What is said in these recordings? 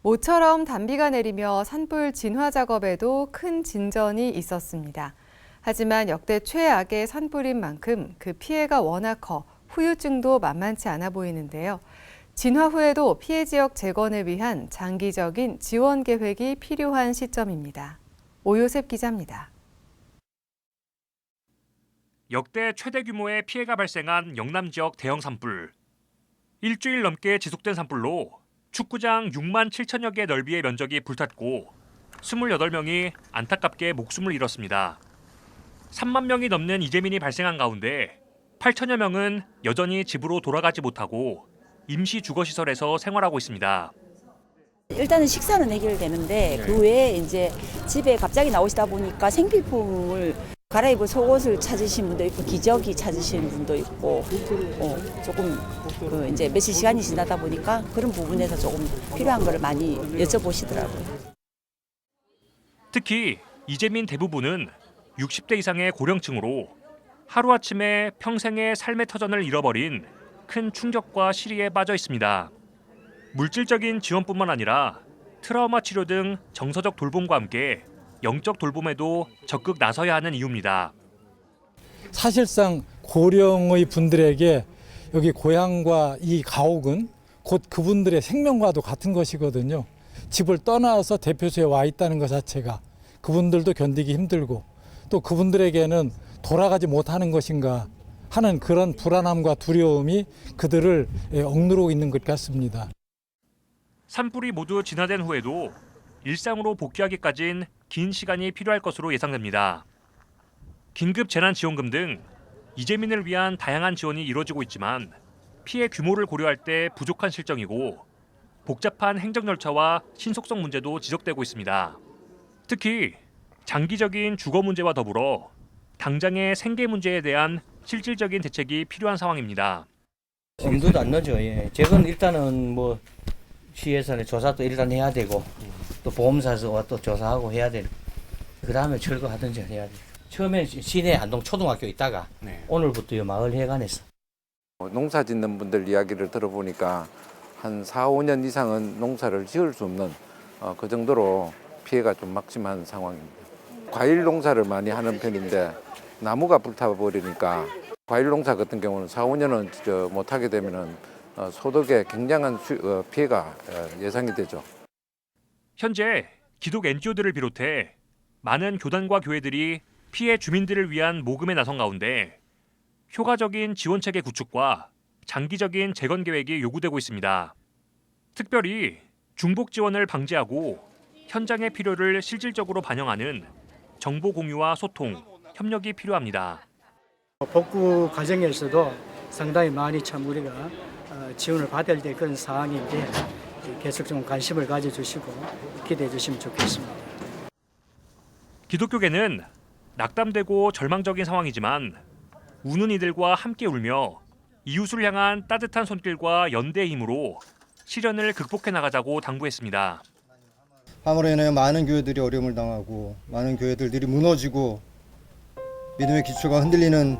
모처럼 단비가 내리며 산불 진화 작업에도 큰 진전이 있었습니다. 하지만 역대 최악의 산불인 만큼 그 피해가 워낙 커 후유증도 만만치 않아 보이는데요. 진화 후에도 피해 지역 재건을 위한 장기적인 지원 계획이 필요한 시점입니다. 오요셉 기자입니다. 역대 최대 규모의 피해가 발생한 영남 지역 대형 산불. 일주일 넘게 지속된 산불로 축구장 6만 7천여 개 넓이의 면적이 불탔고 28명이 안타깝게 목숨을 잃었습니다. 3만 명이 넘는 이재민이 발생한 가운데 8천여 명은 여전히 집으로 돌아가지 못하고 임시 주거시설에서 생활하고 있습니다. 일단은 식사는 해결되는데 그 외에 이제 집에 갑자기 나오시다 보니까 생필품을 갈아입을 속옷을 찾으신 분도 있고 기저귀 찾으시는 분도 있고 조금 이제 며칠 시간이 지나다 보니까 그런 부분에서 조금 필요한 거를 많이 여쭤보시더라고요. 특히 이재민 대부분은 60대 이상의 고령층으로 하루아침에 평생의 삶의 터전을 잃어버린 큰 충격과 시리에 빠져 있습니다. 물질적인 지원뿐만 아니라 트라우마 치료 등 정서적 돌봄과 함께 영적 돌봄에도 적극 나서야 하는 이유입니다. 사실상 고령의 분들에게 여기 고향과 이 가옥은 곧 그분들의 생명과도 같은 것이거든요. 집을 떠나서 대표소에 와 있다는 것 자체가 그분들도 견디기 힘들고 또 그분들에게는 돌아가지 못하는 것인가 하는 그런 불안함과 두려움이 그들을 억누르고 있는 것 같습니다. 산불이 모두 진화된 후에도 일상으로 복귀하기까지는 긴 시간이 필요할 것으로 예상됩니다. 긴급 재난지원금 등 이재민을 위한 다양한 지원이 이루어지고 있지만 피해 규모를 고려할 때 부족한 실정이고 복잡한 행정 절차와 신속성 문제도 지적되고 있습니다. 특히 장기적인 주거 문제와 더불어 당장의 생계 문제에 대한 실질적인 대책이 필요한 상황입니다. 엄두도 안 나죠. 예. 재건 일단은 뭐 시에서는 조사도 일단 해야 되고 또 보험사에서 또 조사하고 해야 되고 그 다음에 철거하든지 해야 돼요. 처음에 시내 안동 초등학교 있다가 오늘부터 마을 회관에서 농사 짓는 분들 이야기를 들어보니까 한 4, 5년 이상은 농사를 지을 수 없는 그 정도로 피해가 좀 막심한 상황입니다. 과일 농사를 많이 하는 편인데 나무가 불타버리니까 과일 농사 같은 경우는 4, 5년은 못하게 되면은 소득에 굉장한 피해가 예상이 되죠. 현재 기독 NGO들을 비롯해 많은 교단과 교회들이 피해 주민들을 위한 모금에 나선 가운데 효과적인 지원체계 구축과 장기적인 재건 계획이 요구되고 있습니다. 특별히 중복 지원을 방지하고 현장의 필요를 실질적으로 반영하는 정보 공유와 소통, 협력이 필요합니다. 복구 과정에서도 상당히 많이 참 우리가 지원을 받을 때 그런 사항인데 계속 좀 관심을 가져주시고 기대해 주시면 좋겠습니다. 기독교계는 낙담되고 절망적인 상황이지만 우는 이들과 함께 울며 이웃을 향한 따뜻한 손길과 연대의 힘으로 시련을 극복해 나가자고 당부했습니다. 함으로 인해 많은 교회들이 어려움을 당하고 많은 교회들이 무너지고 믿음의 기초가 흔들리는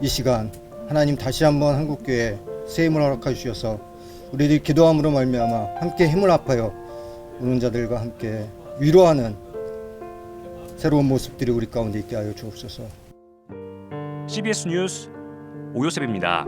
이 시간 하나님 다시 한번 한국교회에 새 힘을 허락해 주셔서 우리들이 기도함으로 말미암아 함께 힘을 합하여 우는 자들과 함께 위로하는 새로운 모습들이 우리 가운데 있게 하여 주옵소서. CBS 뉴스 오요셉입니다.